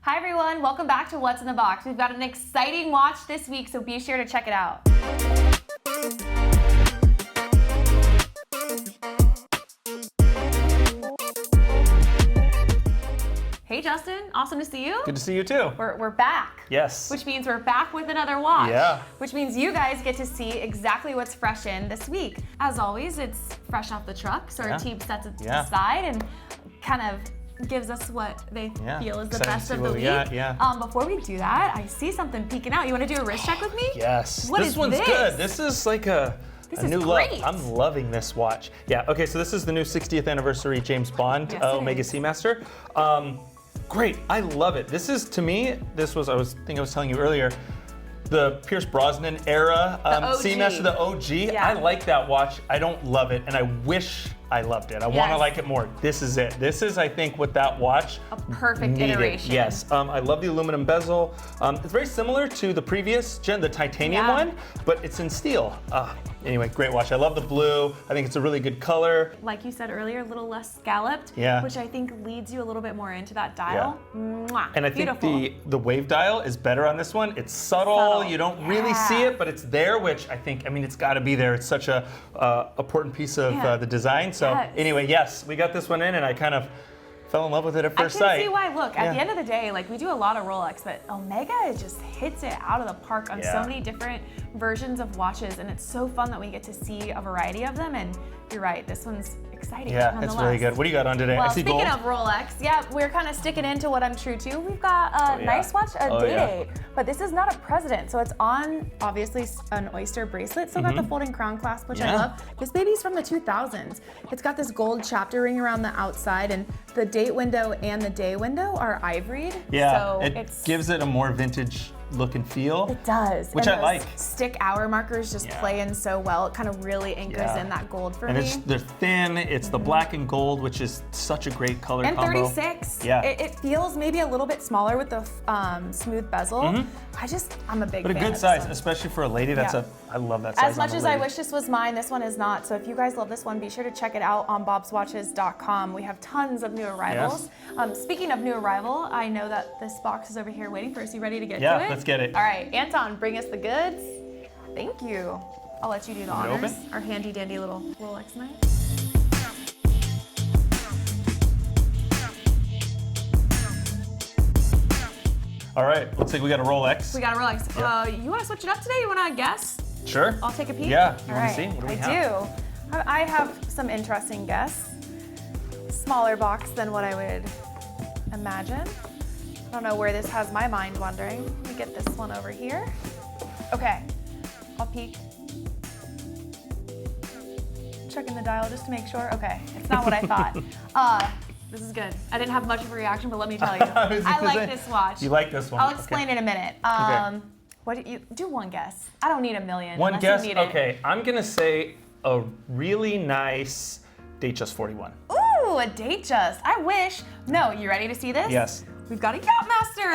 Hi everyone, welcome back to What's in the Box. We've got an exciting watch this week, so be sure to check it out. Hey Justin, awesome to see you. Good to see you too. We're back. Yes. Which means we're back with another watch. Yeah. Which means you guys get to see exactly what's fresh in this week. As always, it's fresh off the truck, so our team sets it to the side and kind of gives us what they feel is the best of the week. Before we do that, I see something peeking out. You want to do a wrist check with me? Yes. What this is one's this? good. This is like a new great. look. I'm loving this watch. Yeah, okay, so this is the new 60th anniversary James Bond Omega Seamaster. Great, I love it. This is, to me, I was telling you earlier, the Pierce Brosnan era Seamaster, the OG. Yeah. I like that watch. I don't love it, and I wish I loved it. I want to like it more. This is it. This is, I think, what that watch a perfect needed. iteration. Yes, I love the aluminum bezel. It's very similar to the previous gen, the titanium one, but it's in steel. Anyway, great watch. I love the blue. I think it's a really good color. Like you said earlier, a little less scalloped, which I think leads you a little bit more into that dial. Mwah. And I think the wave dial is better on this one. It's subtle. You don't really see it, but it's there, which I think, it's got to be there. It's such a important piece of the design. So anyway, yes, we got this one in, and I kind of fell in love with it at first sight. I can see why. Look, at the end of the day, like, we do a lot of Rolex, but Omega just hits it out of the park on so many different versions of watches, and it's so fun that we get to see a variety of them. And you're right, this one's exciting. Yeah, it's really good. What do you got on today? Well, I see speaking gold. of Rolex, we're kind of sticking into what I'm true to. We've got a nice watch, a Day-Date, but this is not a President, so it's on, obviously, an Oyster bracelet. Still got the folding crown clasp, which I love. This baby's from the 2000s. It's got this gold chapter ring around the outside, and the date window and the day window are ivoried. Yeah, so it gives it a more vintage look and feel. It does. Which and I like. Stick hour markers just play in so well. It kind of really anchors in that gold for me. And they're thin. It's the black and gold, which is such a great color combo. And 36. Yeah. It feels maybe a little bit smaller with the smooth bezel. I'm a big fan. But a good size, especially for a lady. I love that size. As much as I wish this was mine, this one is not. So if you guys love this one, be sure to check it out on bobswatches.com. We have tons of new arrivals. Speaking of new arrival, I know that this box is over here waiting for us. You ready to get to it? Yeah, let's get it. All right, Anton, bring us the goods. Thank you. I'll let you do the honors. Open? Our handy dandy little Rolex knife. All right, looks like we got a Rolex. We got a Rolex. You want to switch it up today? You want to guess? Sure. I'll take a peek. Yeah, you want to see? What do we have? I do. I have some interesting guess. Smaller box than what I would imagine. I don't know where this has my mind wandering. Let me get this one over here. Okay, I'll peek. Checking the dial just to make sure. Okay, it's not what I thought. This is good. I didn't have much of a reaction, but let me tell you, I like this watch. You like this one? I'll explain in a minute. What do you do? One guess. I don't need a million. One guess. Okay, I'm gonna say a really nice Datejust 41. Ooh, a Datejust. I wish. No, you ready to see this? Yes. We've got a Yacht-Master.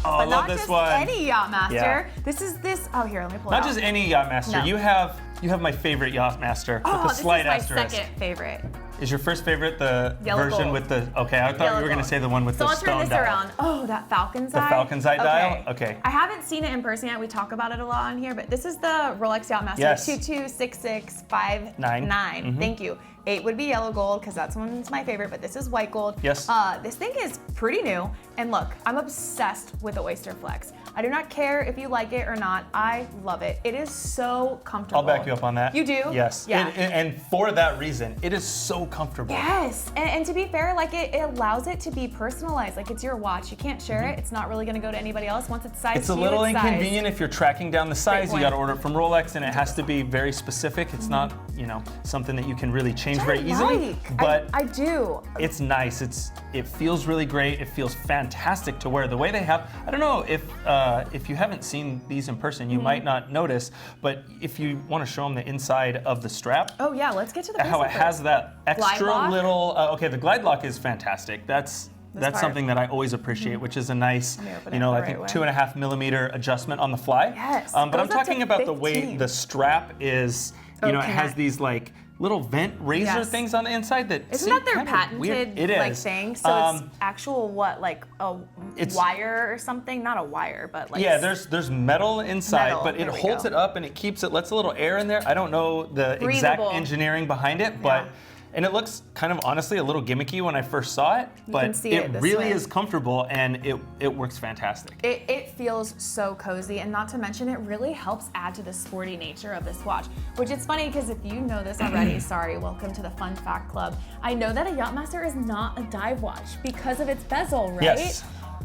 I love this one. Not just any Yacht-Master. This is this. Oh, here, let me pull it out. Not just any Yacht-Master. No. You have my favorite Yacht-Master with the slight asterisk. This is my second favorite. Is your first favorite the Yellow version gold. with the? Okay, I thought you were gonna say the one with the stone dial. So I'll turn this around. Oh, that Falcon's Eye. The Falcon's Eye dial. Okay. I haven't seen it in person yet. We talk about it a lot on here, but this is the Rolex Yacht-Master 226659. Thank you. 8 would be yellow gold because that's one's my favorite, but this is white gold. Yes. This thing is pretty new, and look, I'm obsessed with the Oysterflex. I do not care if you like it or not. I love it. It is so comfortable. I'll back you up on that. You do? Yes. Yeah. And for that reason, it is so comfortable. Yes. And to be fair, like it allows it to be personalized. Like it's your watch. You can't share it. It's not really going to go to anybody else. Once it's sized, it's a little inconvenient if you're tracking down the size. You got to order it from Rolex, and it has to be very specific. It's not, something that you can really change very easily. But I do. It's nice. It feels really great. It feels fantastic to wear. The way they have, I don't know if you haven't seen these in person, you might not notice, but if you want to show them the inside of the strap. Oh yeah, let's get to the how it has that extra glide lock? little. Okay, the glide lock is fantastic. That's That's something that I always appreciate, which is a nice, you know, I think 2.5 millimeter adjustment on the fly. Yes. But I'm talking about the way the strap is, you know, it has these like little vent razor things on the inside that isn't that their patented like thing? So it's actual what, like a wire or something? Not a wire, but like there's metal inside, but it holds it up and it keeps it, lets a little air in there. I don't know the exact engineering behind it, but and it looks kind of honestly a little gimmicky when I first saw it, but it really is comfortable and it works fantastic. It feels so cozy, and not to mention it really helps add to the sporty nature of this watch, which is funny because if you know this already, sorry, welcome to the Fun Fact Club. I know that a Yacht-Master is not a dive watch because of its bezel, right? Yes.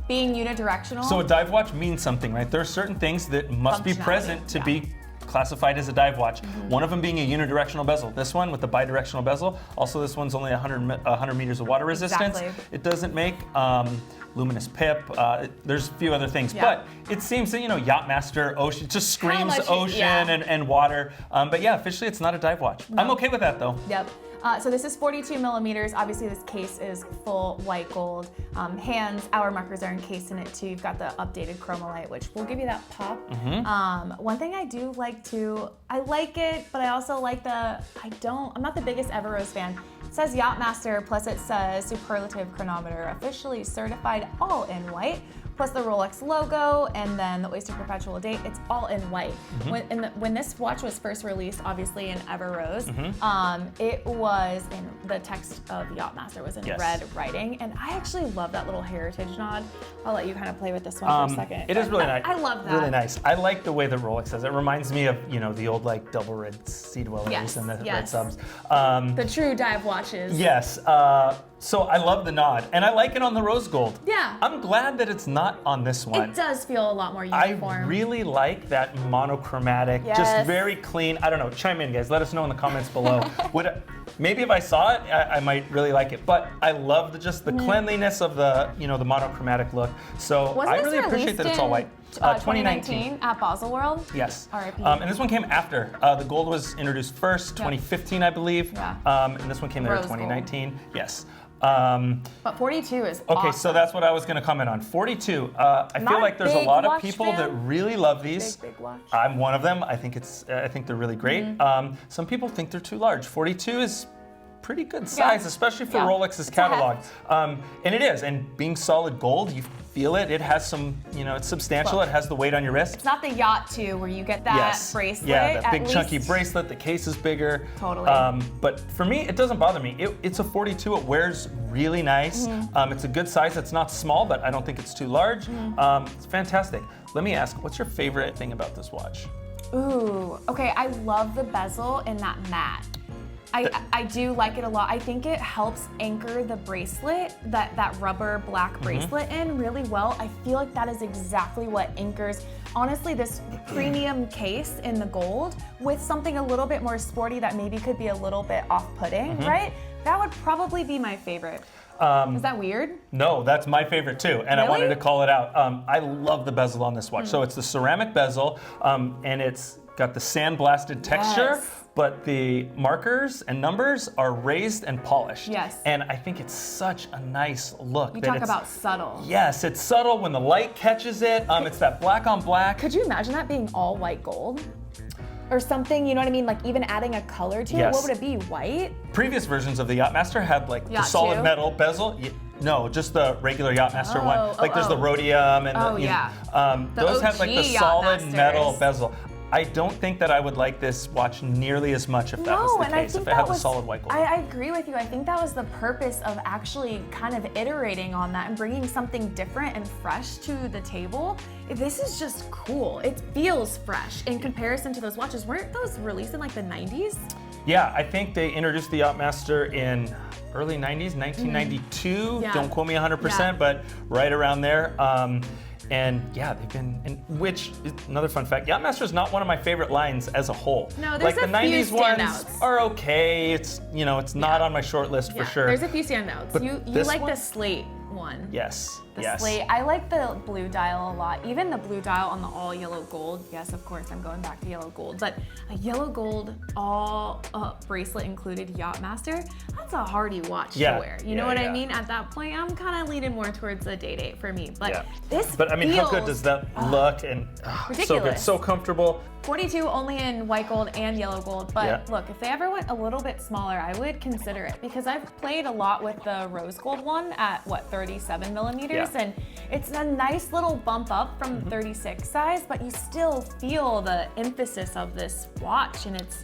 Being unidirectional. So a dive watch means something, right? There are certain things that must be present to be classified as a dive watch. One of them being a unidirectional bezel. This one with the bidirectional bezel. Also, this one's only 100 meters of water resistance. It doesn't make luminous pip. There's a few other things, but it seems that, you know, Yacht-Master, ocean, it just screams ocean and water. But yeah, officially it's not a dive watch. I'm okay with that though. Yep. So this is 42 millimeters. Obviously this case is full white gold. Hands, hour markers are encased in it too. You've got the updated chromolite, which will give you that pop. One thing I do like too, I like it, but I also like I'm not the biggest Everose fan. It says Yacht-Master, plus it says superlative chronometer, officially certified all in white, plus the Rolex logo, and then the Oyster perpetual date. It's all in white. When this watch was first released, obviously in Everose, it was in the text of Yacht-Master was in red writing, and I actually love that little heritage nod. I'll let you kind of play with this one for a second. It is really nice. I love that. Really nice. I like the way that Rolex says it. It reminds me of, you know, the old like double red sea dwellers and the red subs. The true dive watches. Yes. So I love the nod, and I like it on the rose gold. Yeah. I'm glad that it's not on this one. It does feel a lot more uniform. I really like that monochromatic, just very clean. I don't know, chime in guys, let us know in the comments below. Maybe if I saw it, I might really like it, but I love the cleanliness of the, you know, the monochromatic look. So I really appreciate that it's all white. 2019 at BaselWorld? Yes. RIP. And this one came after. The gold was introduced first, 2015 I believe. Yeah. And this one came later, 2019. Gold. Yes. But 42 is okay, so that's what I was going to comment on. 42. I feel like there's a lot of people that really love these. Big watch. I'm one of them. I think they're really great. Some people think they're too large. 42 is pretty good size, especially for Rolex's catalog. And it is. And being solid gold, you feel it. It has some, you know, it's substantial. It has the weight on your wrist. It's not the Yacht 2 where you get that bracelet. Yeah, that big chunky bracelet. The case is bigger. Totally. But for me, it doesn't bother me. It's a 42. It wears really nice. It's a good size. It's not small, but I don't think it's too large. It's fantastic. Let me ask, what's your favorite thing about this watch? Ooh, okay. I love the bezel in that matte. I do like it a lot. I think it helps anchor the bracelet, that rubber black bracelet in really well. I feel like that is exactly what anchors, honestly, this premium case in the gold with something a little bit more sporty that maybe could be a little bit off-putting, right? That would probably be my favorite. Is that weird? No, that's my favorite too, and I wanted to call it out. I love the bezel on this watch. So it's the ceramic bezel, and it's got the sandblasted texture, but the markers and numbers are raised and polished. Yes. And I think it's such a nice look. You talk about subtle. Yes, it's subtle when the light catches it. It's that black on black. Could you imagine that being all white gold? Or something, you know what I mean? Like even adding a color to it, what would it be, white? Previous versions of the Yacht-Master had like the solid metal bezel. No, just the regular Yacht-Master one. Like there's the rhodium and those have like the solid metal bezel. I don't think that I would like this watch nearly as much if that was the case, if it had the solid white gold. I agree with you. I think that was the purpose of actually kind of iterating on that and bringing something different and fresh to the table. This is just cool. It feels fresh in comparison to those watches. Weren't those released in like the 90s? Yeah, I think they introduced the Yacht-Master in early 90s, 1992. Don't quote me 100%, but right around there. And yeah, they've been, which is another fun fact, Yacht-Master is not one of my favorite lines as a whole. No, there's like the 90s ones are okay. It's, you know, it's not on my short list for sure. There's a few standouts. But you like the slate one. Yes. Yes. slate. I like the blue dial a lot. Even the blue dial on the all yellow gold. Yes, of course, I'm going back to yellow gold. But a yellow gold all bracelet included Yacht-Master, that's a hardy watch to wear. You know what I mean? At that point, I'm kind of leaning more towards the day-date for me. But I mean, how good does that look? And so good, so comfortable. 42 only in white gold and yellow gold, but look, if they ever went a little bit smaller, I would consider it because I've played a lot with the rose gold one at 37 millimeters, and it's a nice little bump up from the 36 size, but you still feel the emphasis of this watch and its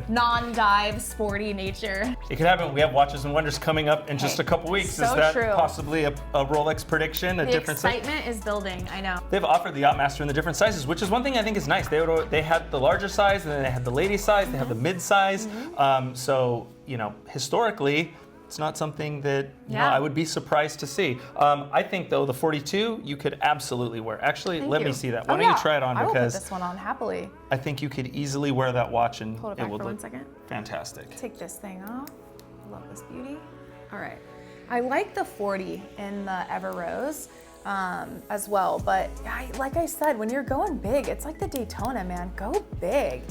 non-dive sporty nature. It could happen. We have Watches and Wonders coming up in just a couple weeks. So is that true. possibly a Rolex prediction? The excitement is building, I know. They've offered the Yacht-Master in the different sizes, which is one thing I think is nice. They had the larger size, and then they had the lady size, they have the mid size. So, you know, historically, it's not something that you know, I would be surprised to see. I think though the 42 you could absolutely wear. Actually, let me see that. Why don't you try it on, I will because put this one on happily. I think you could easily wear that watch and Hold it back for 1 second. Fantastic. Take this thing off. Love this beauty. All right. I like the 40 in the Ever Rose as well, but like I said, when you're going big, it's like the Daytona, man. Go big.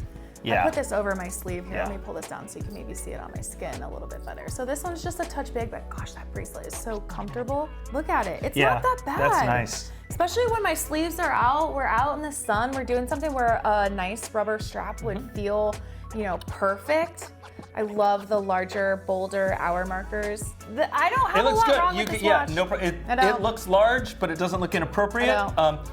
I put this over my sleeve here. Let me pull this down so you can maybe see it on my skin a little bit better. So this one's just a touch big, but gosh, that bracelet is so comfortable. Look at it. It's not that bad. That's nice. Especially when my sleeves are out, we're out in the sun, we're doing something where a nice rubber strap would feel, you know, perfect. I love the larger, bolder hour markers. I don't have a lot wrong with this watch. It looks large, but it doesn't look inappropriate.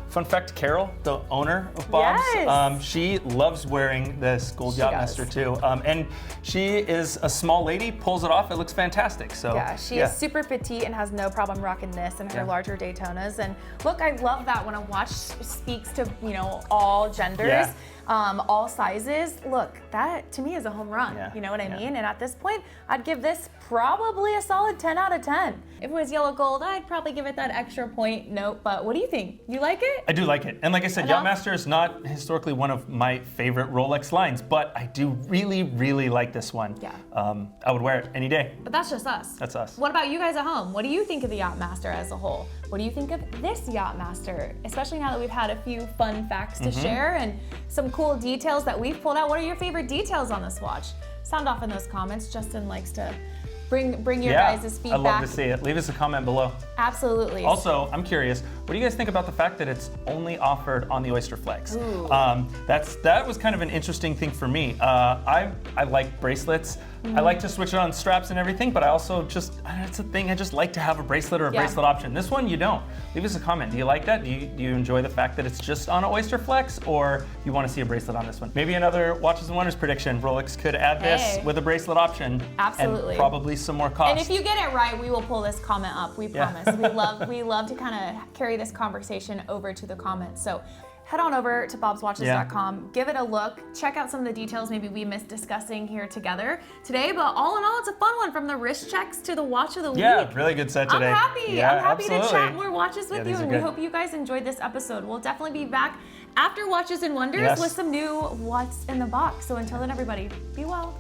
Fun fact, Carol, the owner of Bob's, she loves wearing this gold Yacht-Master too. And she is a small lady, pulls it off, it looks fantastic. So yeah, she is super petite and has no problem rocking this and her larger Daytonas. And look, I love that when a watch speaks to, you know, all genders. All sizes. Look, that to me is a home run. You know what I mean? And at this point, I'd give this probably a solid 10 out of 10. If it was yellow gold, I'd probably give it that extra point note. But what do you think? You like it? I do like it. And like I said, Yacht-Master is not historically one of my favorite Rolex lines, but I do really, really like this one. I would wear it any day. But that's just us. That's us. What about you guys at home? What do you think of the Yacht-Master as a whole? What do you think of this Yacht-Master? Especially now that we've had a few fun facts to share and some cool details that we've pulled out. What are your favorite details on this watch? Sound off in those comments. Justin likes to bring your guys' feedback. I'd love to see it. Leave us a comment below. Absolutely. Also, I'm curious, what do you guys think about the fact that it's only offered on the Oysterflex? That was kind of an interesting thing for me. I like bracelets. I like to switch it on straps and everything, but I also it's a thing, I just like to have a bracelet or a bracelet option. This one, you don't. Leave us a comment. Do you like that? Do you enjoy the fact that it's just on an Oysterflex, or you want to see a bracelet on this one? Maybe another Watches and Wonders prediction. Rolex could add this with a bracelet option. Absolutely. And probably some more cost. And if you get it right, we will pull this comment up. We promise. We love to kind of carry this conversation over to the comments. So head on over to bobswatches.com, give it a look, check out some of the details maybe we missed discussing here together today, but all in all, it's a fun one, from the wrist checks to the watch of the week. Yeah, really good set today. I'm happy. I'm happy to chat more watches with you, and we hope you guys enjoyed this episode. We'll definitely be back after Watches and Wonders with some new What's in the Box. So until then, everybody, be well.